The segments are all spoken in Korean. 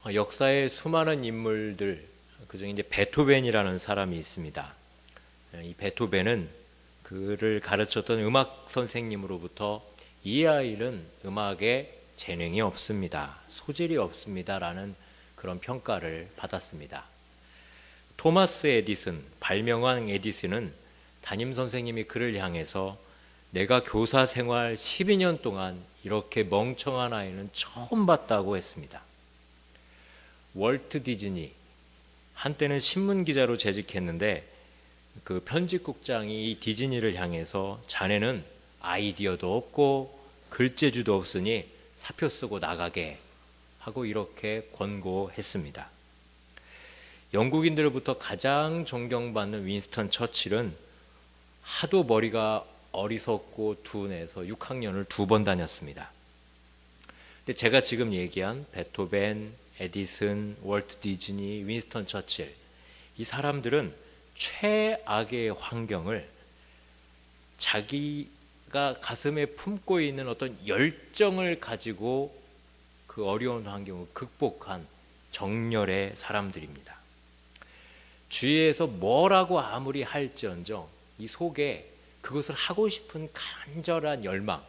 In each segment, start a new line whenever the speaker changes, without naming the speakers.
역사의 수많은 인물들, 그중에 이제 베토벤이라는 사람이 있습니다. 이 베토벤은 그를 가르쳤던 음악 선생님으로부터 이 아이는 음악에 재능이 없습니다. 소질이 없습니다라는 그런 평가를 받았습니다. 토마스 에디슨, 발명왕 에디슨은 담임 선생님이 그를 향해서 내가 교사 생활 12년 동안 이렇게 멍청한 아이는 처음 봤다고 했습니다. 월트 디즈니, 한때는 신문 기자로 재직했는데 그 편집국장이 이 디즈니를 향해서 자네는 아이디어도 없고 글재주도 없으니 사표 쓰고 나가게 하고 이렇게 권고했습니다. 영국인들로부터 가장 존경받는 윈스턴 처칠은 하도 머리가 어리석고 둔해서 6학년을 2번 다녔습니다. 근데 제가 지금 얘기한 베토벤, 에디슨, 월트 디즈니, 윈스턴 처칠, 이 사람들은 최악의 환경을 자기가 가슴에 품고 있는 어떤 열정을 가지고 그 어려운 환경을 극복한 정열의 사람들입니다. 주위에서 뭐라고 아무리 할지언정 이 속에 그것을 하고 싶은 간절한 열망,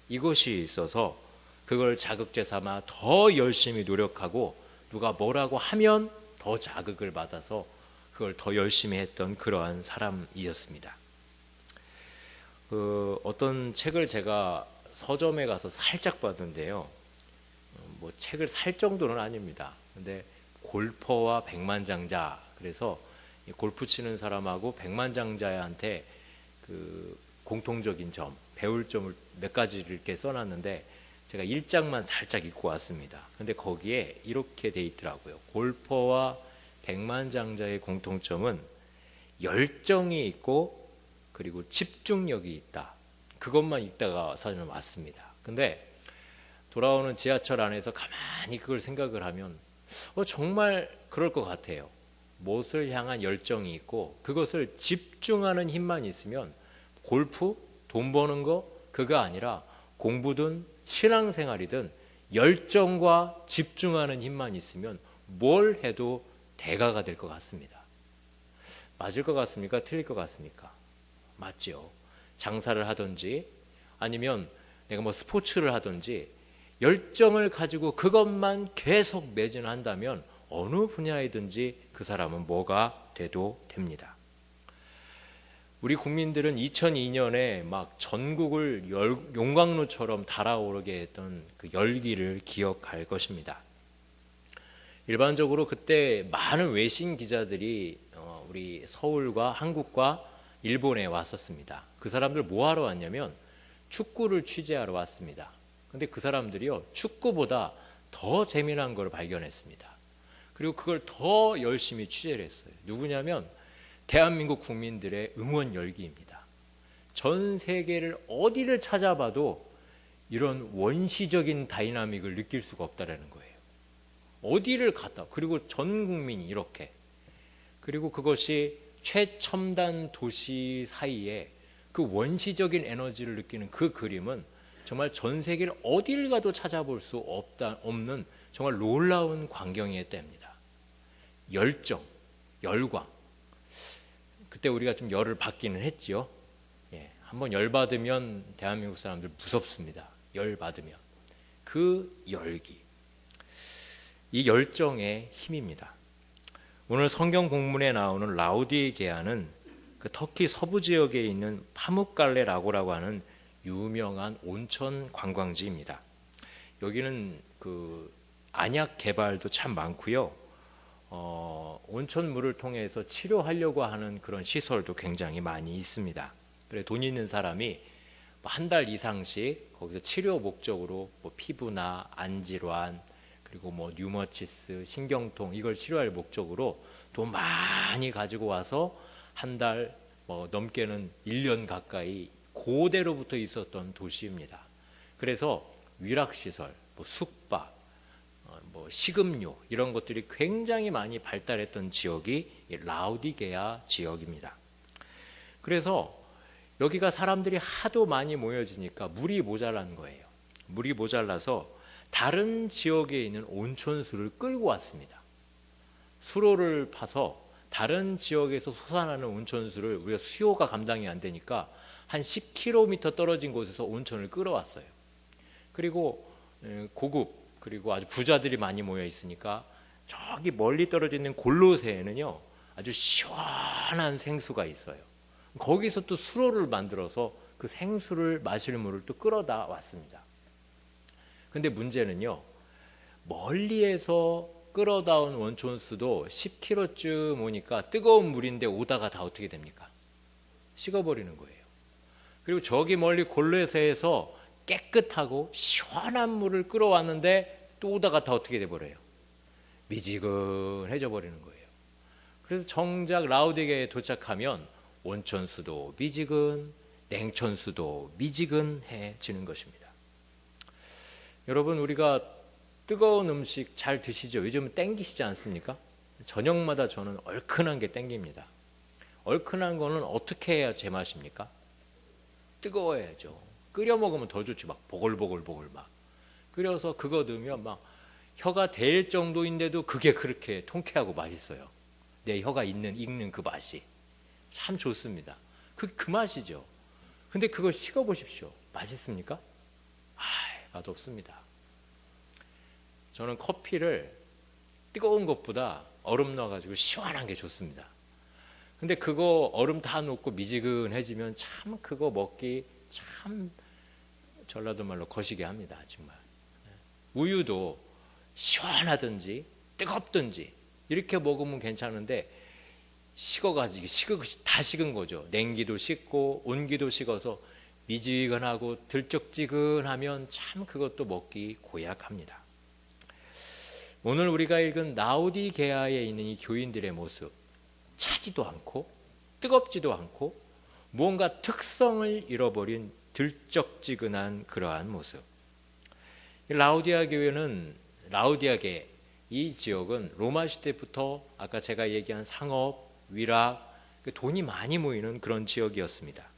이것이 있어서 그걸 자극제 삼아 더 열심히 노력하고 누가 뭐라고 하면 더 자극을 받아서 그걸 더 열심히 했던 그러한 사람이었습니다. 어떤 책을 제가 서점에 가서 살짝 봤는데요. 뭐 책을 살 정도는 아닙니다. 근데 골퍼와 백만장자, 그래서 골프 치는 사람하고 백만장자한테 그 공통적인 점, 배울 점을 몇 가지를 이렇게 써놨는데 제가 1장만 살짝 읽고 왔습니다. 근데 거기에 이렇게 돼 있더라고요. 골퍼와 백만장자의 공통점은 열정이 있고 그리고 집중력이 있다. 그것만 읽다가 저는 왔습니다. 근데 돌아오는 지하철 안에서 가만히 그걸 생각을 하면 정말 그럴 것 같아요. 무엇을 향한 열정이 있고 그것을 집중하는 힘만 있으면 골프, 돈 버는 거 그거 아니라 공부든 신앙생활이든 열정과 집중하는 힘만 있으면 뭘 해도 대가가 될 것 같습니다. 맞을 것 같습니까? 틀릴 것 같습니까? 맞죠. 장사를 하든지 아니면 내가 뭐 스포츠를 하든지 열정을 가지고 그것만 계속 매진한다면 어느 분야이든지 그 사람은 뭐가 돼도 됩니다. 우리 국민들은 2002년에 막 전국을 용광로처럼 달아오르게 했던 그 열기를 기억할 것입니다. 일반적으로 그때 많은 외신 기자들이 우리 서울과 한국과 일본에 왔었습니다. 그 사람들 뭐 하러 왔냐면 축구를 취재하러 왔습니다. 근데 그 사람들이요, 축구보다 더 재미난 걸 발견했습니다. 그리고 그걸 더 열심히 취재를 했어요. 누구냐면 대한민국 국민들의 응원 열기입니다. 전 세계를 어디를 찾아봐도 이런 원시적인 다이나믹을 느낄 수가 없다라는 거예요. 어디를 갔다, 그리고 전 국민이 이렇게, 그리고 그것이 최첨단 도시 사이에 그 원시적인 에너지를 느끼는 그 그림은 정말 전 세계를 어딜 가도 찾아볼 수 없는 정말 놀라운 광경의 때입니다. 열정, 열광. 그때 우리가 좀 열을 받기는 했죠. 한번 열 받으면 대한민국 사람들 무섭습니다. 열 받으면 그 열기, 이 열정의 힘입니다. 오늘 성경 본문에 나오는 라우디게아는 그 터키 서부 지역에 있는 파묵갈레 라고라고 하는 유명한 온천 관광지입니다. 여기는 그 안약 개발도 참 많고요. 온천물을 통해서 치료하려고 하는 그런 시설도 굉장히 많이 있습니다. 그래서 돈 있는 사람이 한 달 이상씩 거기서 치료 목적으로 뭐 피부나 안질환, 그리고 뭐 류머티스, 신경통 이걸 치료할 목적으로 돈 많이 가지고 와서 한 달 넘게는 1년 가까이 고대로부터 있었던 도시입니다. 그래서 위락시설, 숙박, 식음료 이런 것들이 굉장히 많이 발달했던 지역이 라우디게아 지역입니다. 그래서 여기가 사람들이 하도 많이 모여지니까 물이 모자란 거예요. 물이 모자라서 다른 지역에 있는 온천수를 끌고 왔습니다. 수로를 파서 다른 지역에서 솟아나는 온천수를 우리가 수요가 감당이 안 되니까 한 10km 떨어진 곳에서 온천을 끌어왔어요. 그리고 고급 그리고 아주 부자들이 많이 모여 있으니까 저기 멀리 떨어져 있는 골로새에는요 아주 시원한 생수가 있어요. 거기서 또 수로를 만들어서 그 생수를 마실 물을 또 끌어다 왔습니다. 근데 문제는요, 멀리에서 끌어다 온 원천수도 10km쯤 오니까 뜨거운 물인데 오다가 다 어떻게 됩니까? 식어버리는 거예요. 그리고 저기 멀리 골로새에서 깨끗하고 시원한 물을 끌어왔는데 또 오다가 다 어떻게 돼버려요? 미지근해져 버리는 거예요. 그래서 정작 라우디게에 도착하면 온천수도 미지근, 냉천수도 미지근해지는 것입니다. 여러분, 우리가 뜨거운 음식 잘 드시죠? 요즘은 땡기시지 않습니까? 저녁마다 저는 얼큰한 게 땡깁니다. 얼큰한 거는 어떻게 해야 제맛입니까? 뜨거워야죠. 끓여 먹으면 더 좋지. 막 보글보글 막 끓여서 그거 넣으면 막 혀가 될 정도인데도 그게 그렇게 통쾌하고 맛있어요. 내 혀가 익는 그 맛이 참 좋습니다. 그 맛이죠. 근데 그걸 식어 보십시오. 맛있습니까? 맛없습니다. 저는 커피를 뜨거운 것보다 얼음 넣어가지고 시원한 게 좋습니다. 근데 그거 얼음 다 넣고 미지근해지면 참 그거 먹기 참 전라도 말로 거시기 합니다. 정말. 우유도 시원하든지 뜨겁든지 이렇게 먹으면 괜찮은데 식어가지고 다 식은 거죠. 냉기도 식고 온기도 식어서 미지근하고 들쩍지근하면 참 그것도 먹기 고약합니다. 오늘 우리가 읽은 라우디게아에 있는 이 교인들의 모습, 차지도 않고 뜨겁지도 않고 무언가 특성을 잃어버린 들쩍지근한 그러한 모습. 라우디아게 이 지역은 로마 시대부터 아까 제가 얘기한 상업, 위락, 돈이 많이 모이는 그런 지역이었습니다.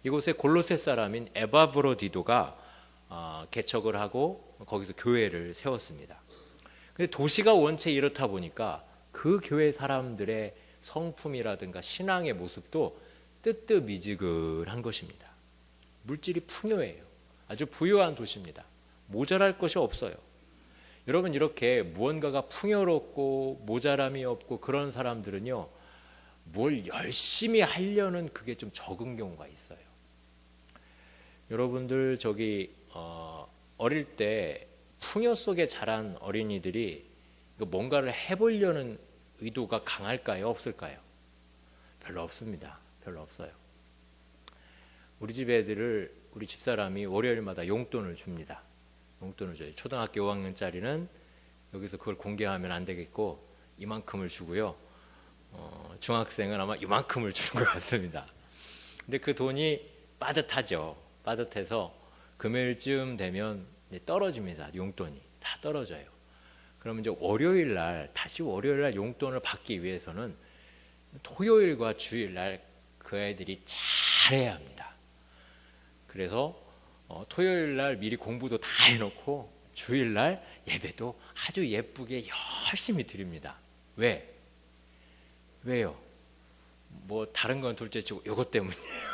이곳에 골로새 사람인 에바브로디도가 개척을 하고 거기서 교회를 세웠습니다. 근데 도시가 원체 이렇다 보니까 그 교회 사람들의 성품이라든가 신앙의 모습도 뜨뜻미지근한 것입니다. 물질이 풍요해요. 아주 부유한 도시입니다. 모자랄 것이 없어요. 여러분, 이렇게 무언가가 풍요롭고 모자람이 없고 그런 사람들은요, 뭘 열심히 하려는 그게 좀 적은 경우가 있어요. 여러분들 어릴 때 풍요 속에 자란 어린이들이 뭔가를 해보려는 의도가 강할까요? 없을까요? 별로 없습니다. 별로 없어요. 우리 집 애들을 우리 집사람이 월요일마다 용돈을 줍니다. 용돈을 줘요. 초등학교 5학년짜리는 여기서 그걸 공개하면 안 되겠고 이만큼을 주고요. 중학생은 아마 이만큼을 주는 것 같습니다. 근데 그 돈이 빠듯하죠. 빠듯해서 금요일쯤 되면 떨어집니다. 용돈이 다 떨어져요. 그러면 이제 다시 월요일 날 용돈을 받기 위해서는 토요일과 주일 날 그 아이들이 잘해야 합니다. 그래서 토요일 날 미리 공부도 다 해놓고 주일 날 예배도 아주 예쁘게 열심히 드립니다. 왜요? 뭐 다른 건 둘째치고 이것 때문이에요.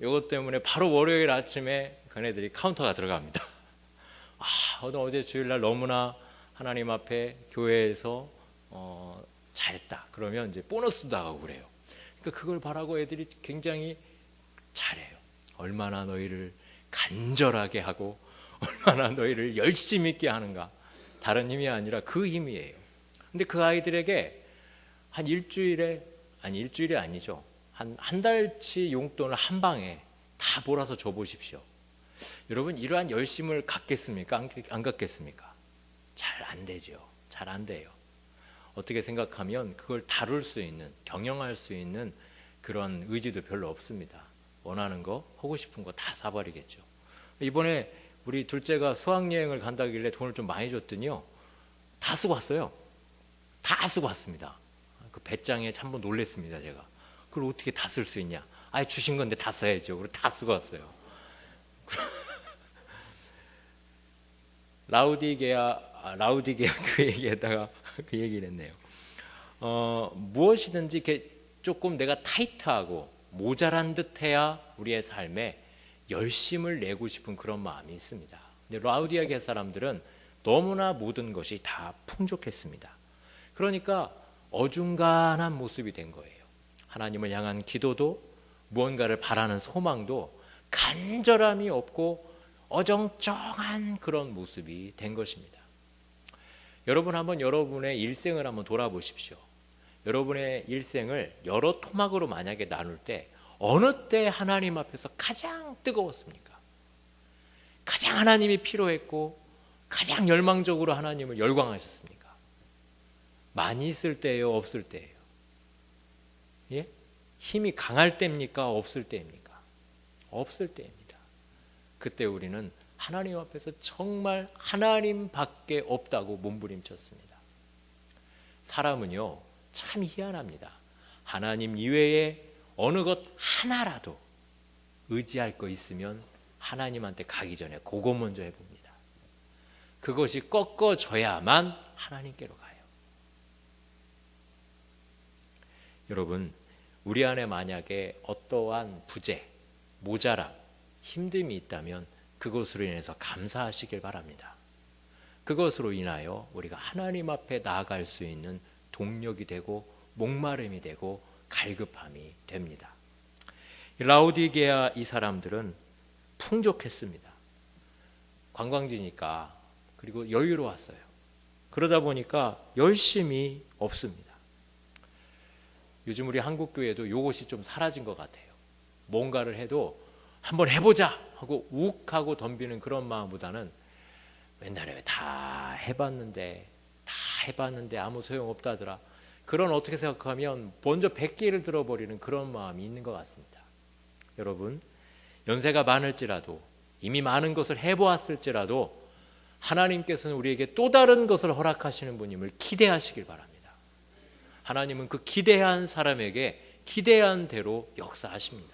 이것 때문에 바로 월요일 아침에 그네들이 카운터가 들어갑니다. 어제 주일날 너무나 하나님 앞에 교회에서 잘했다. 그러면 이제 보너스도 나가고 그래요. 그러니까 그걸 바라고 애들이 굉장히 잘해요. 얼마나 너희를 간절하게 하고 얼마나 너희를 열심히 있게 하는가. 다른 힘이 아니라 그 힘이에요. 근데 그 아이들에게 한 일주일이 아니죠. 한 달치 용돈을 한 방에 다 몰아서 줘보십시오. 여러분, 이러한 열심을 갖겠습니까? 안 갖겠습니까? 잘 안 되죠. 잘 안 돼요. 어떻게 생각하면 그걸 다룰 수 있는, 경영할 수 있는 그런 의지도 별로 없습니다. 원하는 거, 하고 싶은 거 다 사버리겠죠. 이번에 우리 둘째가 수학여행을 간다길래 돈을 좀 많이 줬더니요, 다 쓰고 왔어요. 다 쓰고 왔습니다. 그 배짱에 한번 놀랬습니다. 제가 그걸 어떻게 다 쓸 수 있냐. 주신 건데 다 써야죠. 그리고 다 쓰고 왔어요. 라우디게아 교회에다가 그 얘기를 했네요. 무엇이든지 이렇게 조금 내가 타이트하고 모자란 듯해야 우리의 삶에 열심을 내고 싶은 그런 마음이 있습니다. 근데 라우디게아 사람들은 너무나 모든 것이 다 풍족했습니다. 그러니까 어중간한 모습이 된 거예요. 하나님을 향한 기도도 무언가를 바라는 소망도 간절함이 없고 어정쩡한 그런 모습이 된 것입니다. 여러분 한번 여러분의 일생을 한번 돌아보십시오. 여러분의 일생을 여러 토막으로 만약에 나눌 때 어느 때 하나님 앞에서 가장 뜨거웠습니까? 가장 하나님이 필요했고 가장 열망적으로 하나님을 열광하셨습니까? 많이 있을 때예요, 없을 때예요? 예? 힘이 강할 때입니까? 없을 때입니까? 없을 때입니다. 그때 우리는 하나님 앞에서 정말 하나님밖에 없다고 몸부림쳤습니다. 사람은요 참 희한합니다. 하나님 이외에 어느 것 하나라도 의지할 거 있으면 하나님한테 가기 전에 그거 먼저 해봅니다. 그것이 꺾어져야만 하나님께로 가요. 여러분, 우리 안에 만약에 어떠한 부재, 모자람, 힘듦이 있다면 그것으로 인해서 감사하시길 바랍니다. 그것으로 인하여 우리가 하나님 앞에 나아갈 수 있는 동력이 되고 목마름이 되고 갈급함이 됩니다. 라우디게아 이 사람들은 풍족했습니다. 관광지니까, 그리고 여유로웠어요. 그러다 보니까 열심이 없습니다. 요즘 우리 한국교회도 이것이 좀 사라진 것 같아요. 뭔가를 해도 한번 해보자 하고 욱하고 덤비는 그런 마음보다는 옛날에 다 해봤는데 아무 소용없다더라. 그런 어떻게 생각하면 먼저 100개를 들어버리는 그런 마음이 있는 것 같습니다. 여러분, 연세가 많을지라도 이미 많은 것을 해보았을지라도 하나님께서는 우리에게 또 다른 것을 허락하시는 분임을 기대하시길 바랍니다. 하나님은 그 기대한 사람에게 기대한 대로 역사하십니다.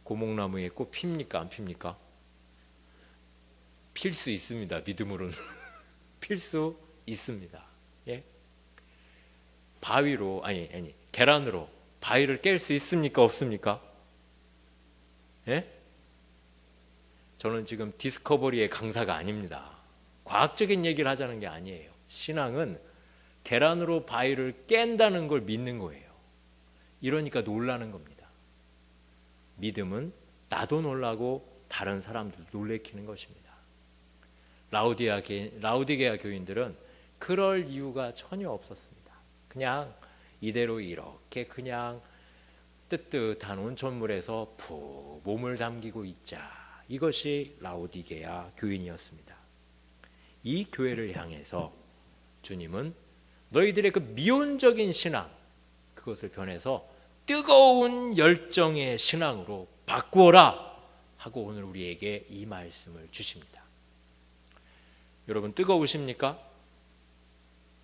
고목나무에 꽃 핍니까? 안 핍니까? 필 수 있습니다. 믿음으로는 필 수 있습니다. 예? 바위로 계란으로 바위를 깰 수 있습니까? 없습니까? 예? 저는 지금 디스커버리의 강사가 아닙니다. 과학적인 얘기를 하자는 게 아니에요. 신앙은 계란으로 바위를 깬다는 걸 믿는 거예요. 이러니까 놀라는 겁니다. 믿음은 나도 놀라고 다른 사람들도 놀래키는 것입니다. 라우디게아 교인들은 그럴 이유가 전혀 없었습니다. 그냥 이대로 이렇게 그냥 뜨뜻한 온천물에서 푹 몸을 담기고 있자. 이것이 라우디게아 교인이었습니다. 이 교회를 향해서 주님은 너희들의 그 미온적인 신앙, 그것을 변해서 뜨거운 열정의 신앙으로 바꾸어라 하고 오늘 우리에게 이 말씀을 주십니다. 여러분, 뜨거우십니까?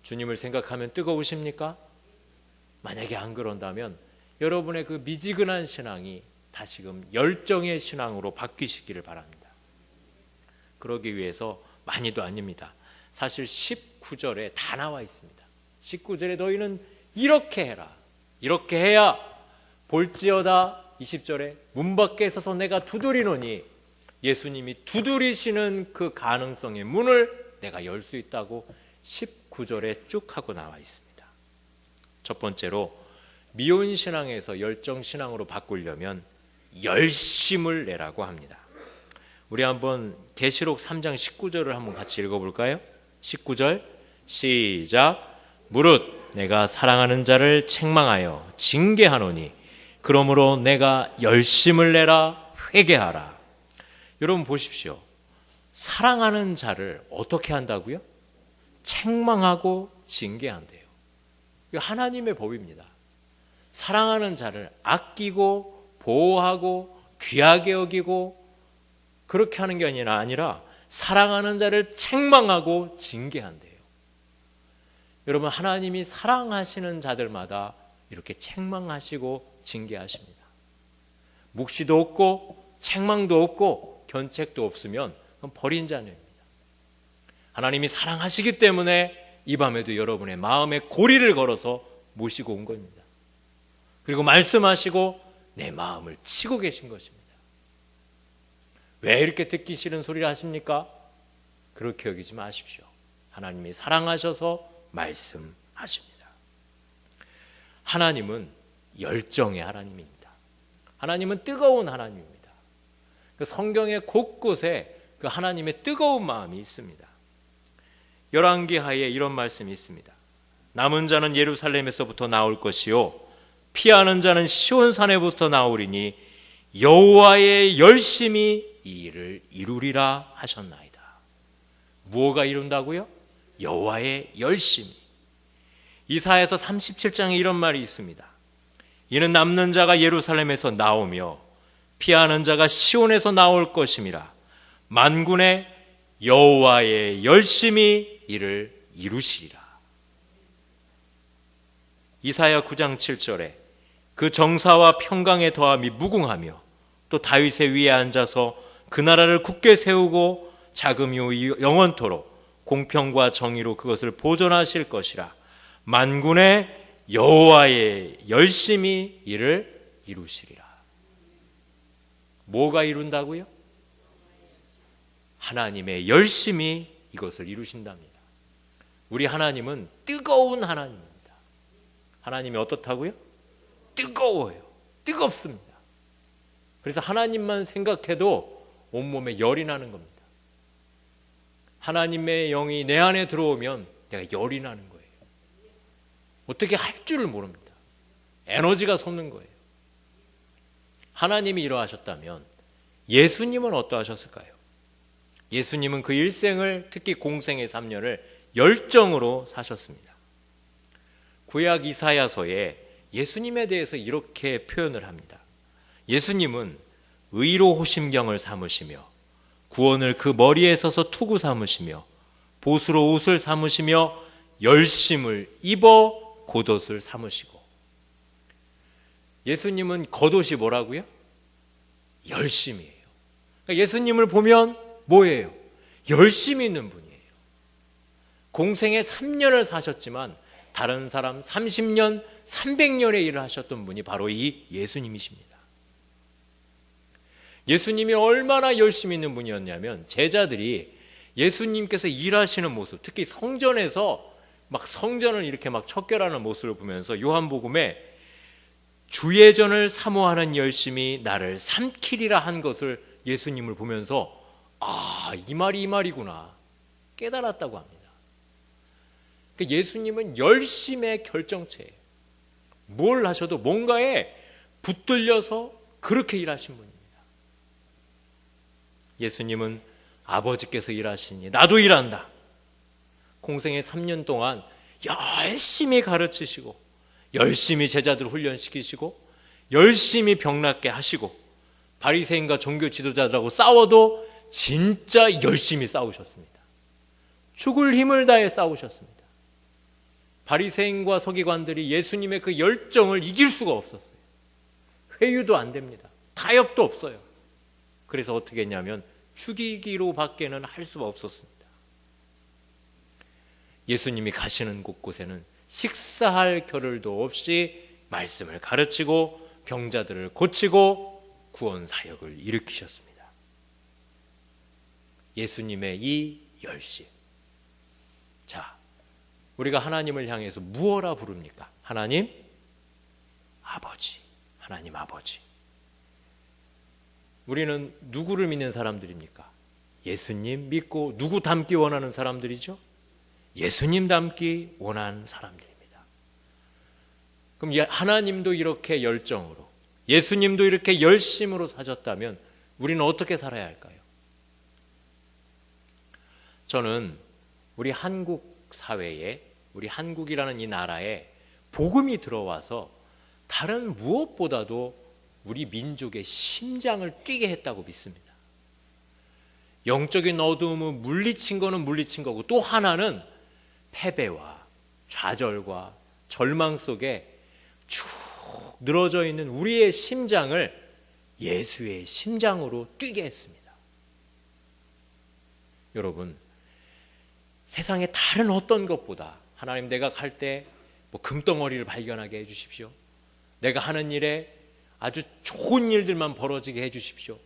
주님을 생각하면 뜨거우십니까? 만약에 안 그런다면 여러분의 그 미지근한 신앙이 다시금 열정의 신앙으로 바뀌시기를 바랍니다. 그러기 위해서 많이도 아닙니다. 사실 19절에 다 나와 있습니다. 19절에 너희는 이렇게 해라. 이렇게 해야 볼지어다. 20절에 문 밖에 서서 내가 두드리노니, 예수님이 두드리시는 그 가능성의 문을 내가 열 수 있다고 19절에 쭉 하고 나와 있습니다. 첫 번째로 미온신앙에서 열정신앙으로 바꾸려면 열심을 내라고 합니다. 우리 한번 계시록 3장 19절을 한번 같이 읽어볼까요? 19절 시작. 무릇 내가 사랑하는 자를 책망하여 징계하노니 그러므로 내가 열심을 내라. 회개하라. 여러분 보십시오. 사랑하는 자를 어떻게 한다고요? 책망하고 징계한대요. 이거 하나님의 법입니다. 사랑하는 자를 아끼고 보호하고 귀하게 여기고 그렇게 하는 게 아니라 사랑하는 자를 책망하고 징계한대요. 여러분, 하나님이 사랑하시는 자들마다 이렇게 책망하시고 징계하십니다. 묵시도 없고 책망도 없고 견책도 없으면 그건 버린 자녀입니다. 하나님이 사랑하시기 때문에 이 밤에도 여러분의 마음에 고리를 걸어서 모시고 온 겁니다. 그리고 말씀하시고 내 마음을 치고 계신 것입니다. 왜 이렇게 듣기 싫은 소리를 하십니까? 그렇게 여기지 마십시오. 하나님이 사랑하셔서 말씀하십니다. 하나님은 열정의 하나님입니다. 하나님은 뜨거운 하나님입니다. 그 성경의 곳곳에 그 하나님의 뜨거운 마음이 있습니다. 열왕기하에 이런 말씀이 있습니다. 남은 자는 예루살렘에서부터 나올 것이요 피하는 자는 시온산에부터 나오리니 여호와의 열심히 이 일을 이루리라 하셨나이다. 무엇가 이룬다고요? 여호와의 열심히. 이사야서 37장에 이런 말이 있습니다. 이는 남는 자가 예루살렘에서 나오며 피하는 자가 시온에서 나올 것임이라. 만군의 여호와의 열심히 이를 이루시리라. 이사야 9장 7절에 그 정사와 평강의 더함이 무궁하며 또 다윗의 위에 앉아서 그 나라를 굳게 세우고 자금이 영원토록 공평과 정의로 그것을 보존하실 것이라. 만군의 여호와의 열심히 이를 이루시리라. 뭐가 이룬다고요? 하나님의 열심히 이것을 이루신답니다. 우리 하나님은 뜨거운 하나님입니다. 하나님이 어떻다고요? 뜨거워요. 뜨겁습니다. 그래서 하나님만 생각해도 온몸에 열이 나는 겁니다. 하나님의 영이 내 안에 들어오면 내가 열이 나는 거예요. 어떻게 할 줄을 모릅니다. 에너지가 솟는 거예요. 하나님이 이러하셨다면 예수님은 어떠하셨을까요? 예수님은 그 일생을, 특히 공생의 3년을 열정으로 사셨습니다. 구약 이사야서에 예수님에 대해서 이렇게 표현을 합니다. 예수님은 의로 호심경을 삼으시며 구원을 그 머리에 서서 투구 삼으시며 보수로 옷을 삼으시며 열심을 입어 겉옷을 삼으시고. 예수님은 겉옷이 뭐라고요? 열심이에요. 그러니까 예수님을 보면 뭐예요? 열심히 있는 분이에요. 공생에 3년을 사셨지만 다른 사람 30년, 300년의 일을 하셨던 분이 바로 이 예수님이십니다. 예수님이 얼마나 열심히 있는 분이었냐면 제자들이 예수님께서 일하시는 모습, 특히 성전에서 막 성전을 이렇게 막 척결하는 모습을 보면서 요한복음에 주의 전을 사모하는 열심이 나를 삼키리라 한 것을 예수님을 보면서 이 말이 이 말이구나 깨달았다고 합니다. 그러니까 예수님은 열심의 결정체예요. 뭘 하셔도 뭔가에 붙들려서 그렇게 일하신 분입니다. 예수님은 아버지께서 일하시니 나도 일한다. 공생의 3년 동안 열심히 가르치시고 열심히 제자들을 훈련시키시고 열심히 병낫게 하시고 바리새인과 종교 지도자들하고 싸워도 진짜 열심히 싸우셨습니다. 죽을 힘을 다해 싸우셨습니다. 바리새인과 서기관들이 예수님의 그 열정을 이길 수가 없었어요. 회유도 안 됩니다. 타협도 없어요. 그래서 어떻게 했냐면 죽이기로 밖에는 할 수가 없었습니다. 예수님이 가시는 곳곳에는 식사할 겨를도 없이 말씀을 가르치고 병자들을 고치고 구원 사역을 일으키셨습니다. 예수님의 이 열심. 자, 우리가 하나님을 향해서 무엇라 부릅니까? 하나님 아버지. 하나님 아버지. 우리는 누구를 믿는 사람들입니까? 예수님 믿고 누구 닮기 원하는 사람들이죠? 예수님 닮기 원하는 사람들입니다. 그럼 하나님도 이렇게 열정으로, 예수님도 이렇게 열심으로 사셨다면 우리는 어떻게 살아야 할까요? 저는 우리 한국 사회에, 우리 한국이라는 이 나라에 복음이 들어와서 다른 무엇보다도 우리 민족의 심장을 뛰게 했다고 믿습니다. 영적인 어두움을 물리친 거는 물리친 거고, 또 하나는 패배와 좌절과 절망 속에 쭉 늘어져 있는 우리의 심장을 예수의 심장으로 뛰게 했습니다. 여러분, 세상의 다른 어떤 것보다 하나님, 내가 갈 때 뭐 금덩어리를 발견하게 해주십시오. 내가 하는 일에 아주 좋은 일들만 벌어지게 해주십시오.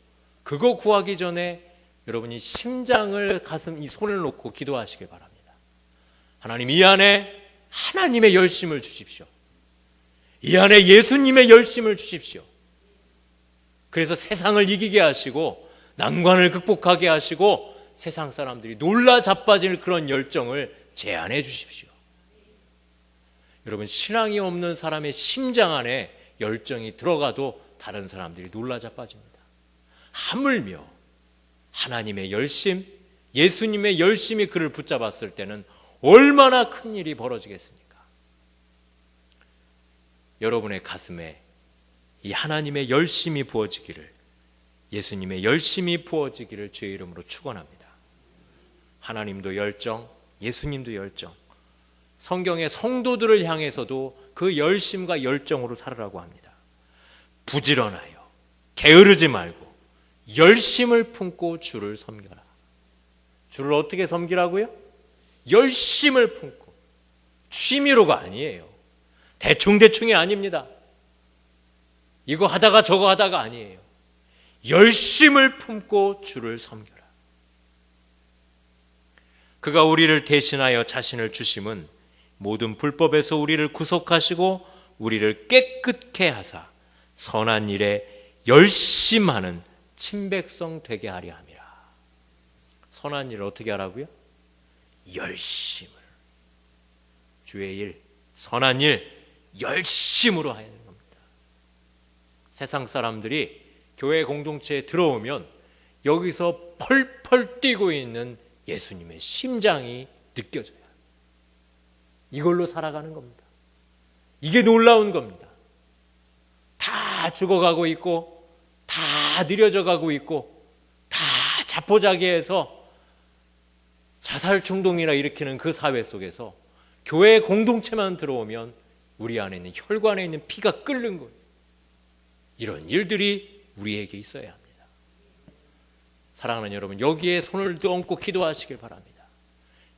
그거 구하기 전에 여러분이 심장을 이 손을 놓고 기도하시길 바랍니다. 하나님, 이 안에 하나님의 열심을 주십시오. 이 안에 예수님의 열심을 주십시오. 그래서 세상을 이기게 하시고 난관을 극복하게 하시고 세상 사람들이 놀라 자빠질 그런 열정을 제안해 주십시오. 여러분, 신앙이 없는 사람의 심장 안에 열정이 들어가도 다른 사람들이 놀라 자빠집니다. 하물며 하나님의 열심, 예수님의 열심이 그를 붙잡았을 때는 얼마나 큰 일이 벌어지겠습니까? 여러분의 가슴에 이 하나님의 열심이 부어지기를, 예수님의 열심이 부어지기를 주의 이름으로 축원합니다. 하나님도 열정, 예수님도 열정, 성경의 성도들을 향해서도 그 열심과 열정으로 살으라고 합니다. 부지런하여 게으르지 말고 열심을 품고 주를 섬겨라. 주를 어떻게 섬기라고요? 열심을 품고. 취미로가 아니에요. 대충대충이 아닙니다. 이거 하다가 저거 하다가 아니에요. 열심을 품고 주를 섬겨라. 그가 우리를 대신하여 자신을 주심은 모든 불법에서 우리를 구속하시고 우리를 깨끗게 하사 선한 일에 열심하는 친백성 되게 하려 함이라. 선한 일을 어떻게 하라고요? 열심을. 주의 일, 선한 일 열심으로 하는 겁니다. 세상 사람들이 교회 공동체에 들어오면 여기서 펄펄 뛰고 있는 예수님의 심장이 느껴져요. 이걸로 살아가는 겁니다. 이게 놀라운 겁니다. 다 죽어가고 있고 다 느려져 가고 있고 다 자포자기해서 자살 충동이나 일으키는 그 사회 속에서 교회 공동체만 들어오면 우리 안에 있는 혈관에 있는 피가 끓는 거예요. 이런 일들이 우리에게 있어야 합니다. 사랑하는 여러분, 여기에 손을 얹고 기도하시길 바랍니다.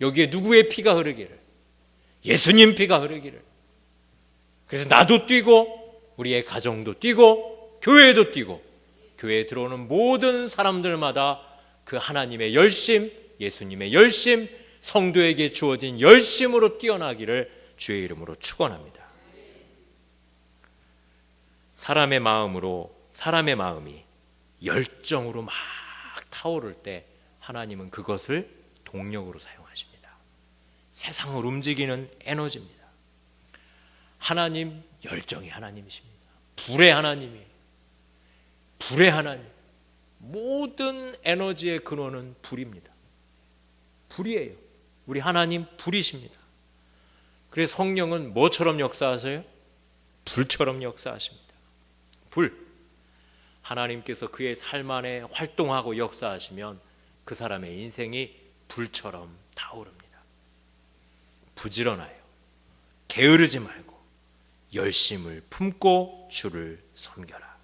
여기에 누구의 피가 흐르기를, 예수님 피가 흐르기를. 그래서 나도 뛰고 우리의 가정도 뛰고 교회도 뛰고 교회에 들어오는 모든 사람들마다 그 하나님의 열심, 예수님의 열심, 성도에게 주어진 열심으로 뛰어나기를 주의 이름으로 축원합니다. 사람의 마음이 열정으로 막 타오를 때 하나님은 그것을 동력으로 사용하십니다. 세상을 움직이는 에너지입니다. 하나님 열정이 하나님이십니다. 불의 하나님이에요. 불의 하나님. 모든 에너지의 근원은 불입니다. 불이에요. 우리 하나님 불이십니다. 그래서 성령은 뭐처럼 역사하세요? 불처럼 역사하십니다. 불. 하나님께서 그의 삶 안에 활동하고 역사하시면 그 사람의 인생이 불처럼 타오릅니다. 부지런하여 게으르지 말고 열심을 품고 주를 섬겨라.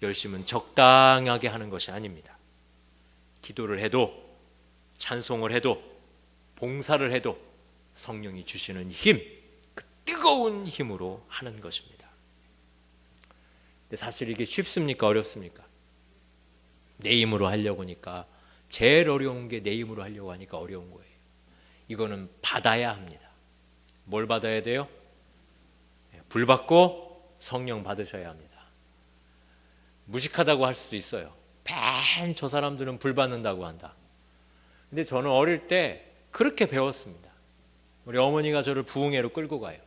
열심은 적당하게 하는 것이 아닙니다. 기도를 해도, 찬송을 해도, 봉사를 해도 성령이 주시는 힘, 그 뜨거운 힘으로 하는 것입니다. 근데 사실 이게 쉽습니까? 어렵습니까? 내 힘으로 하려고 하니까, 제일 어려운 게 내 힘으로 하려고 하니까 어려운 거예요. 이거는 받아야 합니다. 뭘 받아야 돼요? 불 받고 성령 받으셔야 합니다. 무식하다고 할 수도 있어요. 저 사람들은 불 받는다고 한다. 근데 저는 어릴 때 그렇게 배웠습니다. 우리 어머니가 저를 부흥회로 끌고 가요.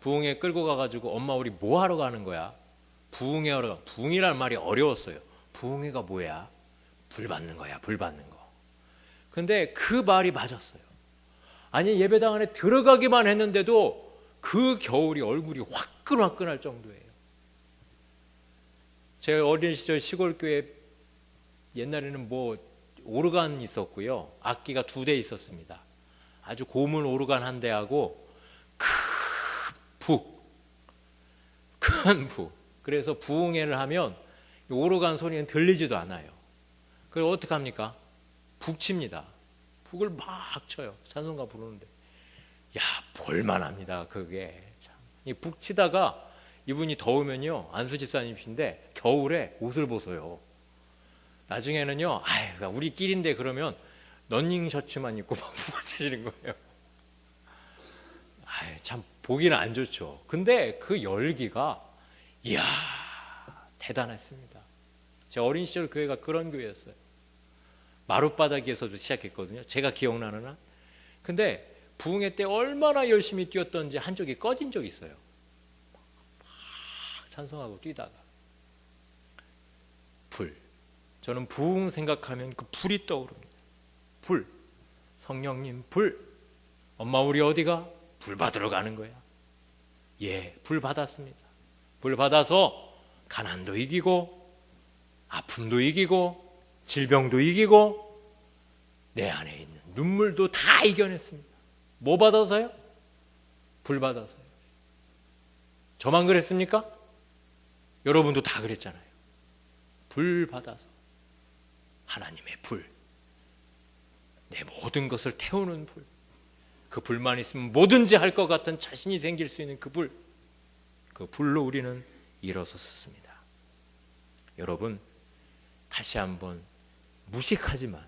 부흥회 끌고 가가지고 엄마 우리 뭐 하러 가는 거야? 부흥회 하러 가. 부흥이라는 말이 어려웠어요. 부흥회가 뭐야? 불 받는 거야, 불 받는 거. 근데 그 말이 맞았어요. 아니 예배당 안에 들어가기만 했는데도 그 겨울이 얼굴이 화끈화끈할 정도예요. 제 어린 시절 시골교회 옛날에는 뭐 오르간 있었고요. 악기가 2대 있었습니다. 아주 고문 오르간 한 대하고 큰 부. 그래서 부흥회를 하면 오르간 소리는 들리지도 않아요. 그래서 어떻게 합니까? 북칩니다. 북을 막 쳐요. 찬송가 부르는데. 야, 볼만합니다. 그게 참. 이 북 치다가 이분이 더우면요, 안수 집사님이신데 겨울에 옷을 벗어요. 나중에는요, 아유, 우리끼리인데 그러면 러닝 셔츠만 입고 막 북을 치시는 거예요. 아유, 참 보기는 안 좋죠. 근데 그 열기가 이야, 대단했습니다. 제 어린 시절 교회가 그런 교회였어요. 마룻바닥에서도 시작했거든요. 제가 기억나는 한. 근데 부흥회 때 얼마나 열심히 뛰었던지 한 적이 꺼진 적이 있어요. 막 찬송하고 뛰다가 불. 저는 부흥 생각하면 그 불이 떠오릅니다. 불. 성령님 불. 엄마 우리 어디가? 불 받으러 가는 거야. 예, 불 받았습니다. 불 받아서 가난도 이기고 아픔도 이기고 질병도 이기고 내 안에 있는 눈물도 다 이겨냈습니다. 뭐 받아서요? 불 받아서요. 저만 그랬습니까? 여러분도 다 그랬잖아요. 불 받아서. 하나님의 불. 내 모든 것을 태우는 불. 그 불만 있으면 뭐든지 할 것 같은 자신이 생길 수 있는 그 불. 그 불로 우리는 일어섰습니다. 여러분, 다시 한번 무식하지만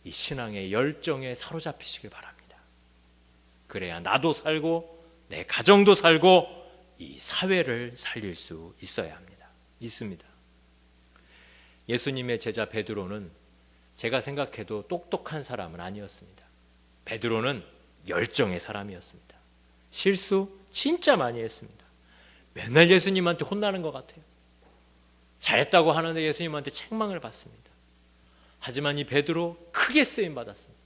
이 신앙의 열정에 사로잡히시길 바랍니다. 그래야 나도 살고 내 가정도 살고 이 사회를 살릴 수 있습니다. 예수님의 제자 베드로는 제가 생각해도 똑똑한 사람은 아니었습니다. 베드로는 열정의 사람이었습니다. 실수 진짜 많이 했습니다. 맨날 예수님한테 혼나는 것 같아요. 잘했다고 하는데 예수님한테 책망을 받습니다. 하지만 이 베드로 크게 쓰임 받았습니다.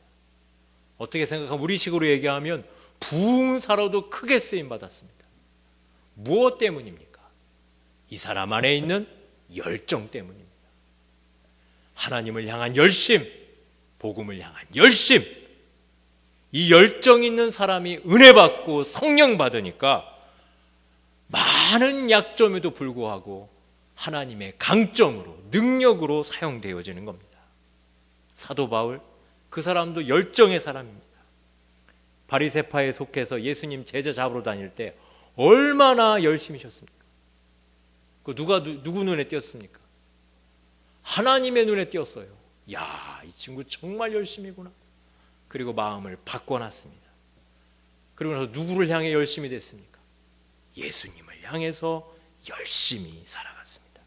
어떻게 생각하면 우리식으로 얘기하면 부흥사로도 크게 쓰임 받았습니다. 무엇 때문입니까? 이 사람 안에 있는 열정 때문입니다. 하나님을 향한 열심, 복음을 향한 열심. 이 열정 있는 사람이 은혜 받고 성령 받으니까 많은 약점에도 불구하고 하나님의 강점으로, 능력으로 사용되어지는 겁니다. 사도 바울, 그 사람도 열정의 사람입니다. 바리새파에 속해서 예수님 제자 잡으러 다닐 때 얼마나 열심히셨습니까? 그 누구 눈에 띄었습니까? 하나님의 눈에 띄었어요. 야, 이 친구 정말 열심히구나. 그리고 마음을 바꿔놨습니다. 그리고 나서 누구를 향해 열심히 됐습니까? 예수님을 향해서 열심히 살아갔습니다.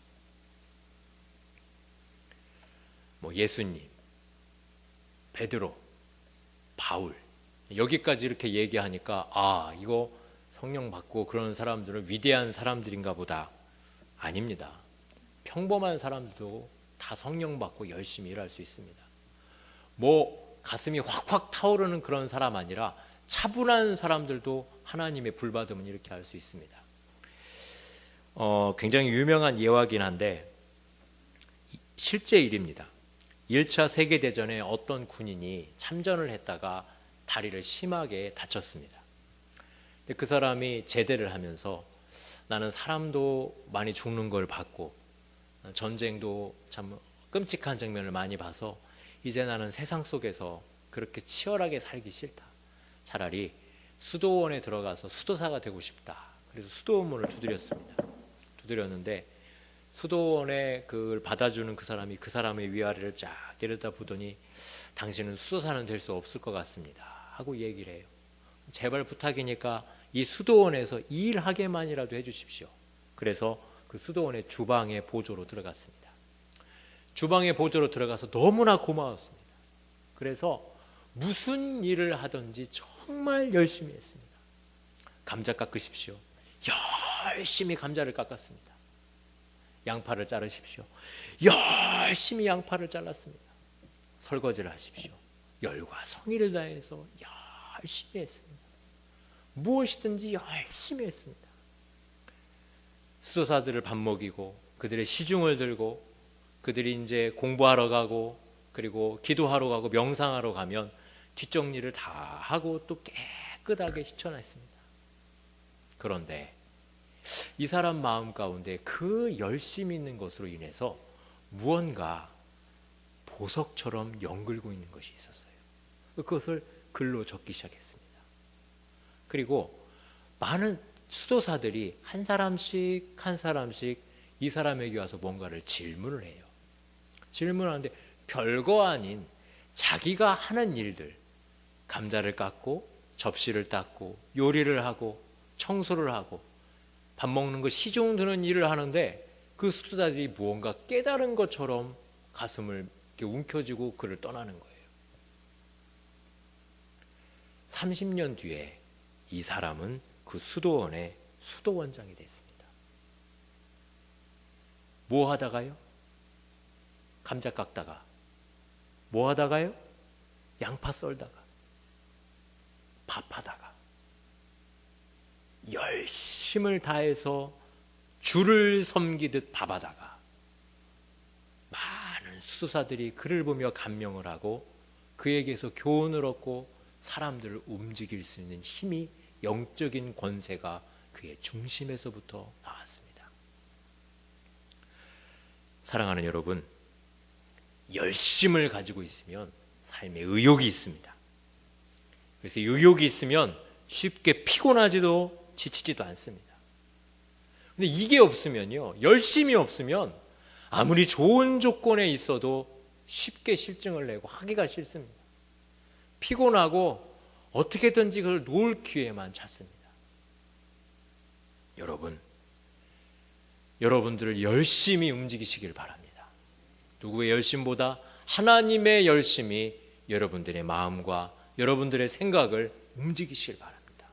예수님, 베드로, 바울, 여기까지 이렇게 얘기하니까 이거 성령 받고 그런 사람들은 위대한 사람들인가 보다. 아닙니다. 평범한 사람들도 다 성령 받고 열심히 일할 수 있습니다. 가슴이 확확 타오르는 그런 사람 아니라 차분한 사람들도 하나님의 불 받으면 이렇게 할 수 있습니다. 굉장히 유명한 예화긴 한데 실제 일입니다. 1차 세계대전에 어떤 군인이 참전을 했다가 다리를 심하게 다쳤습니다. 근데 그 사람이 제대를 하면서 나는 사람도 많이 죽는 걸 봤고 전쟁도 참 끔찍한 장면을 많이 봐서 이제 나는 세상 속에서 그렇게 치열하게 살기 싫다. 차라리 수도원에 들어가서 수도사가 되고 싶다. 그래서 수도원문을 두드렸습니다. 두드렸는데 수도원에 그걸 받아주는 그 사람이 그 사람의 위아래를 쫙 내려다보더니 당신은 수도사는 될 수 없을 것 같습니다 하고 얘기를 해요. 제발 부탁이니까 이 수도원에서 일하게만이라도 해주십시오. 그래서 그 수도원의 주방에 보조로 들어갔습니다. 주방에 보조로 들어가서 너무나 고마웠습니다. 그래서 무슨 일을 하든지 정말 열심히 했습니다. 감자 깎으십시오. 열심히 감자를 깎았습니다. 양파를 자르십시오. 열심히 양파를 잘랐습니다. 설거지를 하십시오. 열과 성의를 다해서 열심히 했습니다. 무엇이든지 열심히 했습니다. 수도사들을 밥 먹이고 그들의 시중을 들고 그들이 이제 공부하러 가고 그리고 기도하러 가고 명상하러 가면 뒷정리를 다 하고 또 깨끗하게 씻어냈습니다. 그런데 이 사람 마음 가운데 그 열심히 있는 것으로 인해서 무언가 보석처럼 연글고 있는 것이 있었어요. 그것을 글로 적기 시작했습니다. 그리고 많은 수도사들이 한 사람씩 한 사람씩 이 사람에게 와서 뭔가를 질문을 해요. 질문하는데 별거 아닌 자기가 하는 일들, 감자를 깎고 접시를 닦고 요리를 하고 청소를 하고 밥 먹는 거 시중 드는 일을 하는데 그 수도사들이 무언가 깨달은 것처럼 가슴을 이렇게 움켜쥐고 그를 떠나는 거예요. 30년 뒤에 이 사람은 그 수도원의 수도원장이 됐습니다. 뭐 하다가요? 감자 깎다가. 뭐 하다가요? 양파 썰다가. 밥하다가. 열심을 다해서 주를 섬기듯 밥하다가 많은 수도사들이 그를 보며 감명을 하고 그에게서 교훈을 얻고 사람들을 움직일 수 있는 힘이, 영적인 권세가 그의 중심에서부터 나왔습니다. 사랑하는 여러분, 열심을 가지고 있으면 삶에 의욕이 있습니다. 그래서 의욕이 있으면 쉽게 피곤하지도 지치지도 않습니다. 근데 이게 없으면요, 열심이 없으면 아무리 좋은 조건에 있어도 쉽게 실증을 내고 하기가 싫습니다. 피곤하고 어떻게든지 그걸 놓을 기회만 찾습니다. 여러분들을 열심히 움직이시길 바랍니다. 누구의 열심보다 하나님의 열심이 여러분들의 마음과 여러분들의 생각을 움직이시길 바랍니다.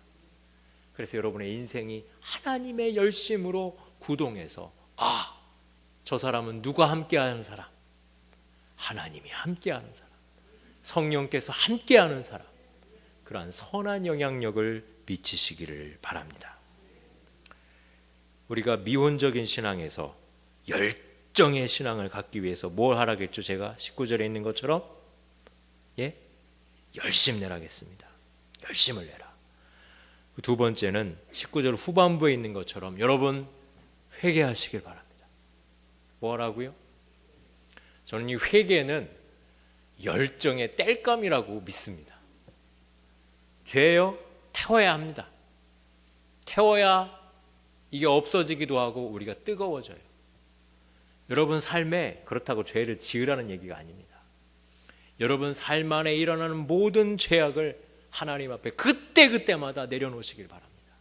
그래서 여러분의 인생이 하나님의 열심으로 구동해서, 아, 저 사람은 누가 함께하는 사람? 하나님이 함께하는 사람, 성령께서 함께하는 사람, 그러한 선한 영향력을 미치시기를 바랍니다. 우리가 미온적인 신앙에서 열정의 신앙을 갖기 위해서 뭘 하라겠죠? 제가 19절에 있는 것처럼 열심 내라겠습니다. 열심을 내라. 두 번째는 19절 후반부에 있는 것처럼 여러분 회개하시길 바랍니다. 뭐라고요? 저는 이 회개는 열정의 땔감이라고 믿습니다. 죄요? 태워야 합니다. 태워야 이게 없어지기도 하고 우리가 뜨거워져요. 여러분 삶에 그렇다고 죄를 지으라는 얘기가 아닙니다. 여러분 삶 안에 일어나는 모든 죄악을 하나님 앞에 그때그때마다 내려놓으시길 바랍니다.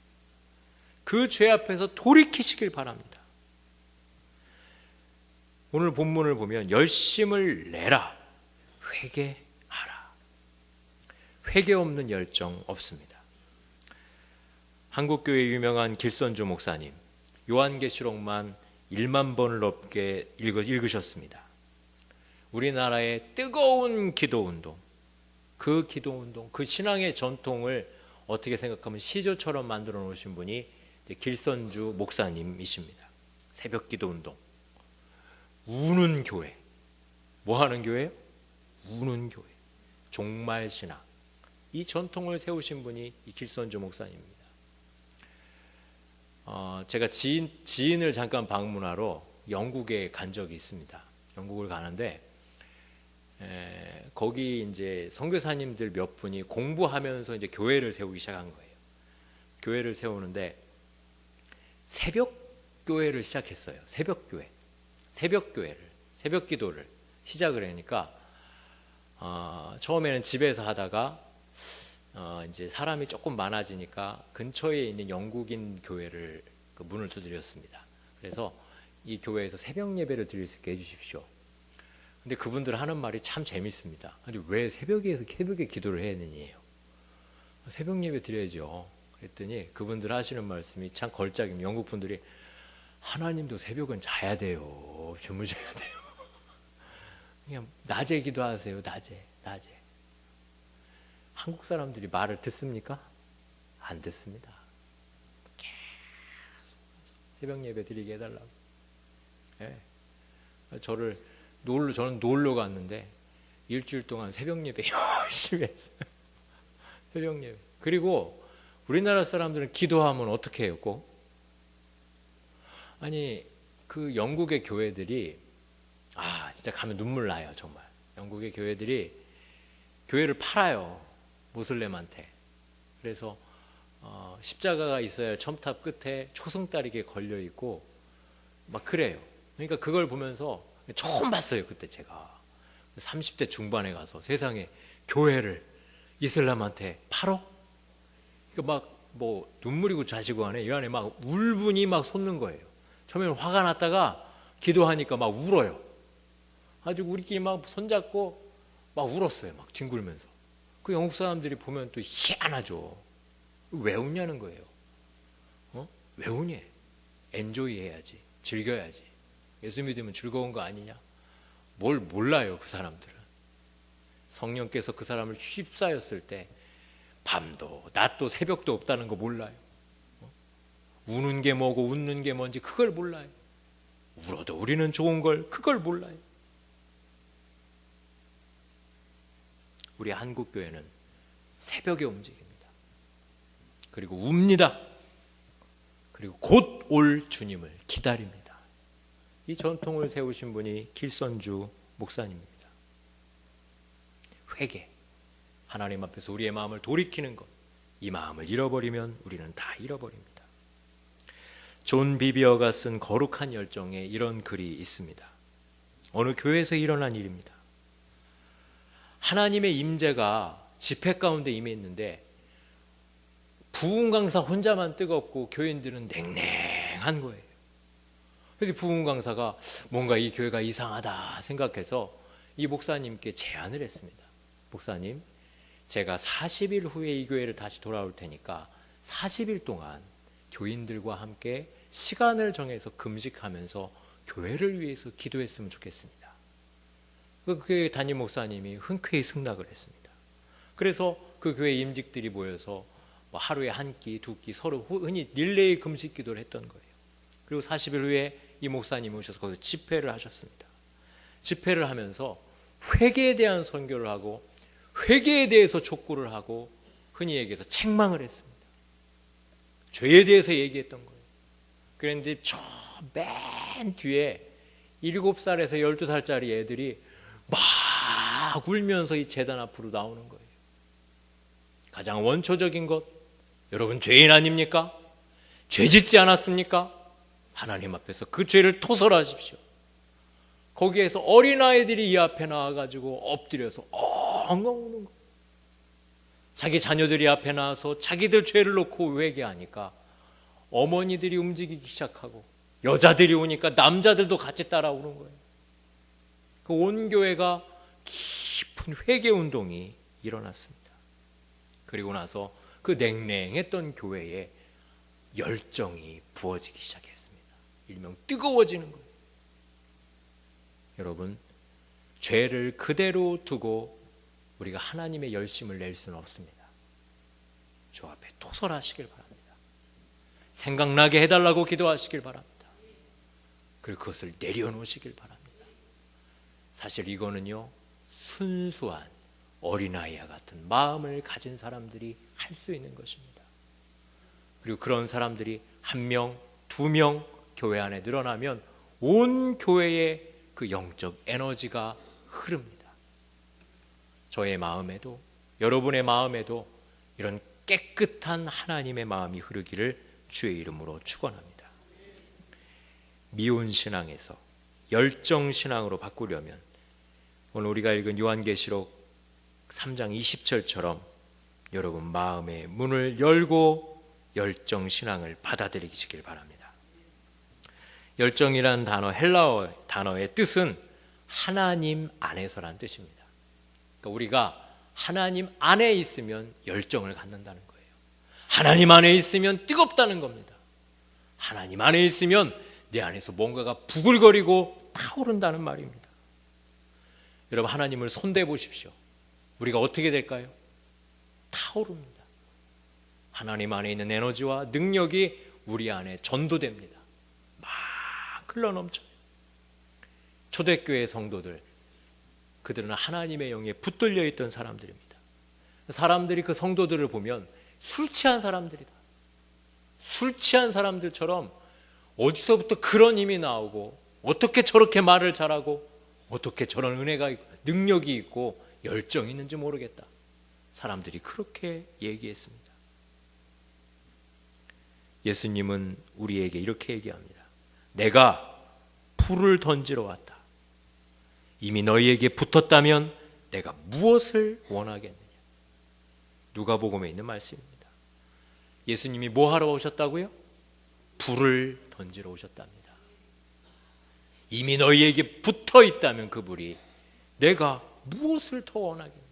그 죄 앞에서 돌이키시길 바랍니다. 오늘 본문을 보면 열심을 내라, 회개하라. 회개 없는 열정 없습니다. 한국교회 유명한 길선주 목사님, 요한계시록만 1만 번을 넘게 읽으셨습니다. 우리나라의 뜨거운 기도운동, 그 기도운동, 그 신앙의 전통을 어떻게 생각하면 시조처럼 만들어 놓으신 분이 길선주 목사님이십니다. 새벽 기도운동, 우는 교회. 뭐 하는 교회요? 우는 교회. 종말신앙. 이 전통을 세우신 분이 이 길선주 목사님입니다. 제가 지인을 잠깐 방문하러 영국에 간 적이 있습니다. 영국을 가는데 거기 이제 선교사님들 몇 분이 공부하면서 이제 교회를 세우기 시작한 거예요. 교회를 세우는데 새벽 교회를 시작했어요. 새벽 교회, 새벽 교회를, 새벽 기도를 시작을 하니까 처음에는 집에서 하다가 이제 사람이 조금 많아지니까 근처에 있는 영국인 교회를 그 문을 두드렸습니다. 그래서 이 교회에서 새벽 예배를 드릴 수 있게 해주십시오. 근데 그분들 하는 말이 참 재밌습니다. 아니 왜 새벽에 기도를 해야 되니요? 새벽 예배 드려야죠. 그랬더니 그분들 하시는 말씀이 참 걸작입니다. 영국 분들이 하나님도 새벽은 자야 돼요. 주무셔야 돼요. 그냥 낮에 기도하세요. 낮에. 한국 사람들이 말을 듣습니까? 안 듣습니다. 계속 새벽 예배 드리게 해달라고. 저는 놀러 갔는데 일주일 동안 새벽 예배 열심히 했어요. 새벽 예배. 그리고 우리나라 사람들은 기도하면 어떻게 해요? 꼭? 아니 그 영국의 교회들이 진짜 가면 눈물 나요. 정말 영국의 교회들이 교회를 팔아요, 모슬렘한테. 그래서 십자가가 있어야 첨탑 끝에 초승달이게 걸려 있고 막 그래요. 그러니까 그걸 보면서 처음 봤어요. 그때 제가 30대 중반에 가서 세상에 교회를 이슬람한테 팔어? 그러니까 막 뭐 눈물이고 자시고 하네. 이 안에 막 울분이 막 솟는 거예요. 처음에는 화가 났다가 기도하니까 막 울어요. 아주 우리끼리 막 손잡고 막 울었어요. 막 뒹굴면서. 그 영국 사람들이 보면 또 희한하죠. 왜 웃냐는 거예요. 왜 우니? 엔조이 해야지. 즐겨야지. 예수 믿으면 즐거운 거 아니냐? 뭘 몰라요, 그 사람들은. 성령께서 그 사람을 휩싸였을 때 밤도 낮도 새벽도 없다는 거 몰라요. 우는 게 뭐고 웃는 게 뭔지 그걸 몰라요. 울어도 우리는 좋은 걸 그걸 몰라요. 우리 한국교회는 새벽에 움직입니다. 그리고 웁니다. 그리고 곧 올 주님을 기다립니다. 이 전통을 세우신 분이 길선주 목사님입니다. 회개, 하나님 앞에서 우리의 마음을 돌이키는 것, 이 마음을 잃어버리면 우리는 다 잃어버립니다. 존 비비어가 쓴 거룩한 열정에 이런 글이 있습니다. 어느 교회에서 일어난 일입니다. 하나님의 임재가 집회 가운데 임했는데 부흥 강사 혼자만 뜨겁고 교인들은 냉랭한 거예요. 그래서 부흥 강사가 뭔가 이 교회가 이상하다 생각해서 이 목사님께 제안을 했습니다. 목사님, 제가 40일 후에 이 교회를 다시 돌아올 테니까 40일 동안 교인들과 함께 시간을 정해서 금식하면서 교회를 위해서 기도했으면 좋겠습니다. 그 교회 담임 목사님이 흔쾌히 승낙을 했습니다. 그래서 그 교회 임직들이 모여서 하루에 한 끼, 두 끼 서로 흔히 릴레이 금식 기도를 했던 거예요. 그리고 40일 후에 이 목사님이 오셔서 거기서 집회를 하셨습니다. 집회를 하면서 회개에 대한 선교를 하고 회개에 대해서 촉구를 하고 흔히 얘기해서 책망을 했습니다. 죄에 대해서 얘기했던 거예요. 그런데 저 맨 뒤에 7살에서 12살짜리 애들이 막 울면서 이 제단 앞으로 나오는 거예요. 가장 원초적인 것, 여러분 죄인 아닙니까? 죄 짓지 않았습니까? 하나님 앞에서 그 죄를 토설하십시오. 거기에서 어린아이들이 이 앞에 나와가지고 엎드려서 엉엉 우는 거예요. 자기 자녀들이 앞에 나와서 자기들 죄를 놓고 회개하니까 어머니들이 움직이기 시작하고 여자들이 오니까 남자들도 같이 따라오는 거예요. 그 온 교회가 깊은 회개 운동이 일어났습니다. 그리고 나서 그 냉랭했던 교회에 열정이 부어지기 시작했습니다. 일명 뜨거워지는 거예요. 여러분, 죄를 그대로 두고 우리가 하나님의 열심을 낼 수는 없습니다. 주 앞에 토설하시길 바랍니다. 생각나게 해달라고 기도하시길 바랍니다. 그리고 그것을 내려놓으시길 바랍니다. 사실 이거는요, 순수한 어린아이와 같은 마음을 가진 사람들이 할 수 있는 것입니다. 그리고 그런 사람들이 1명, 2명 교회 안에 늘어나면 온 교회에 그 영적 에너지가 흐릅니다. 저의 마음에도 여러분의 마음에도 이런 깨끗한 하나님의 마음이 흐르기를 주의 이름으로 축원합니다. 미온신앙에서 열정신앙으로 바꾸려면 오늘 우리가 읽은 요한계시록 3장 20절처럼 여러분 마음의 문을 열고 열정신앙을 받아들이시길 바랍니다. 열정이란 단어, 헬라어 단어의 뜻은 하나님 안에서란 뜻입니다. 그러니까 우리가 하나님 안에 있으면 열정을 갖는다는 거예요. 하나님 안에 있으면 뜨겁다는 겁니다. 하나님 안에 있으면 내 안에서 뭔가가 부글거리고 타오른다는 말입니다. 여러분, 하나님을 손대 보십시오. 우리가 어떻게 될까요? 타오릅니다. 하나님 안에 있는 에너지와 능력이 우리 안에 전도됩니다. 막 흘러넘쳐요. 초대교회 성도들, 그들은 하나님의 영에 붙들려 있던 사람들입니다. 사람들이 그 성도들을 보면 술 취한 사람들이다. 술 취한 사람들처럼 어디서부터 그런 힘이 나오고 어떻게 저렇게 말을 잘하고 어떻게 저런 은혜가 있고 능력이 있고 열정이 있는지 모르겠다. 사람들이 그렇게 얘기했습니다. 예수님은 우리에게 이렇게 얘기합니다. 내가 불을 던지러 왔다. 이미 너희에게 붙었다면 내가 무엇을 원하겠느냐. 누가복음에 있는 말씀입니다. 예수님이 뭐 하러 오셨다고요? 불을 던지러 오셨답니다. 이미 너희에게 붙어 있다면 그 불이 내가 무엇을 더 원하겠느냐.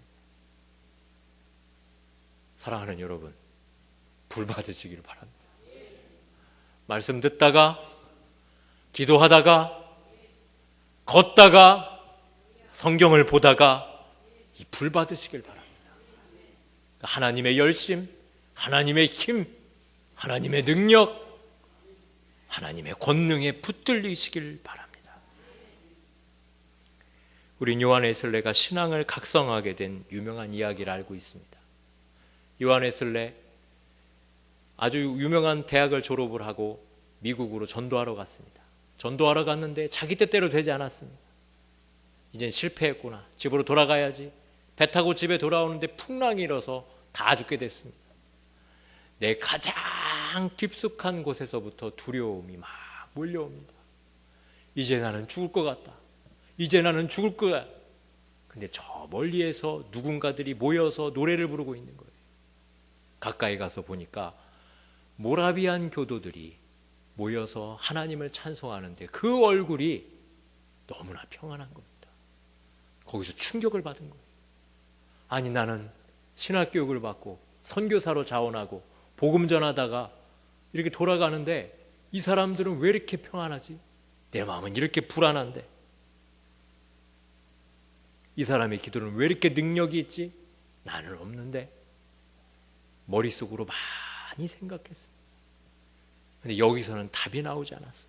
사랑하는 여러분, 불 받으시기를 바랍니다. 말씀 듣다가, 기도하다가, 걷다가, 성경을 보다가 이 불 받으시길 바랍니다. 하나님의 열심, 하나님의 힘, 하나님의 능력, 하나님의 권능에 붙들리시길 바랍니다. 우린 요한 웨슬레가 신앙을 각성하게 된 유명한 이야기를 알고 있습니다. 요한 웨슬레 아주 유명한 대학을 졸업을 하고 미국으로 전도하러 갔습니다. 전도하러 갔는데 자기 뜻대로 되지 않았습니다. 이젠 실패했구나. 집으로 돌아가야지. 배 타고 집에 돌아오는데 풍랑이 일어서 다 죽게 됐습니다. 내 가장 깊숙한 곳에서부터 두려움이 막 몰려옵니다. 이제 나는 죽을 것 같다. 이제 나는 죽을 거야. 근데 저 멀리에서 누군가들이 모여서 노래를 부르고 있는 거예요. 가까이 가서 보니까 모라비안 교도들이 모여서 하나님을 찬송하는데 그 얼굴이 너무나 평안한 겁니다. 거기서 충격을 받은 거예요. 아니, 나는 신학교육을 받고 선교사로 자원하고 복음 전하다가 이렇게 돌아가는데 이 사람들은 왜 이렇게 평안하지? 내 마음은 이렇게 불안한데 이 사람의 기도는 왜 이렇게 능력이 있지? 나는 없는데. 머릿속으로 많이 생각했어요. 근데 여기서는 답이 나오지 않았어요.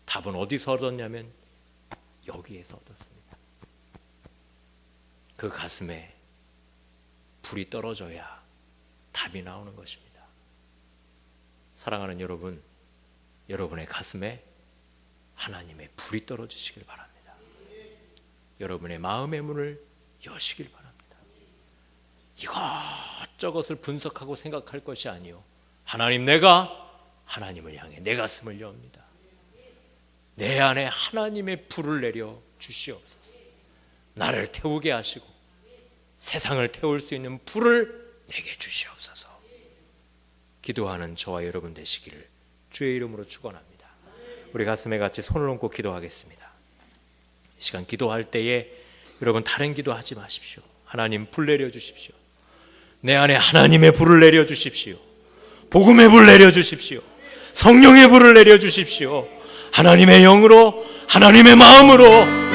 답은 어디서 얻었냐면 여기에서 얻었습니다. 그 가슴에 불이 떨어져야 답이 나오는 것입니다. 사랑하는 여러분, 여러분의 가슴에 하나님의 불이 떨어지시길 바랍니다. 여러분의 마음의 문을 여시길 바랍니다. 이것저것을 분석하고 생각할 것이 아니요, 하나님, 내가 하나님을 향해 내 가슴을 엽니다. 내 안에 하나님의 불을 내려 주시옵소서. 나를 태우게 하시고 세상을 태울 수 있는 불을 내게 주시옵소서. 기도하는 저와 여러분 되시기를 주의 이름으로 축원합니다. 우리 가슴에 같이 손을 얹고 기도하겠습니다. 이 시간 기도할 때에 여러분 다른 기도하지 마십시오. 하나님, 불 내려 주십시오. 내 안에 하나님의 불을 내려 주십시오. 복음의 불 내려 주십시오. 성령의 불을 내려 주십시오. 하나님의 영으로, 하나님의 마음으로,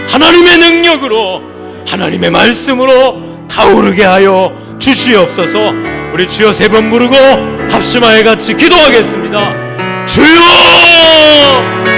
하나님의 능력으로, 하나님의 말씀으로 타오르게 하여 주시옵소서. 우리 주여 세 번 부르고 합심하여 같이 기도하겠습니다. 주여!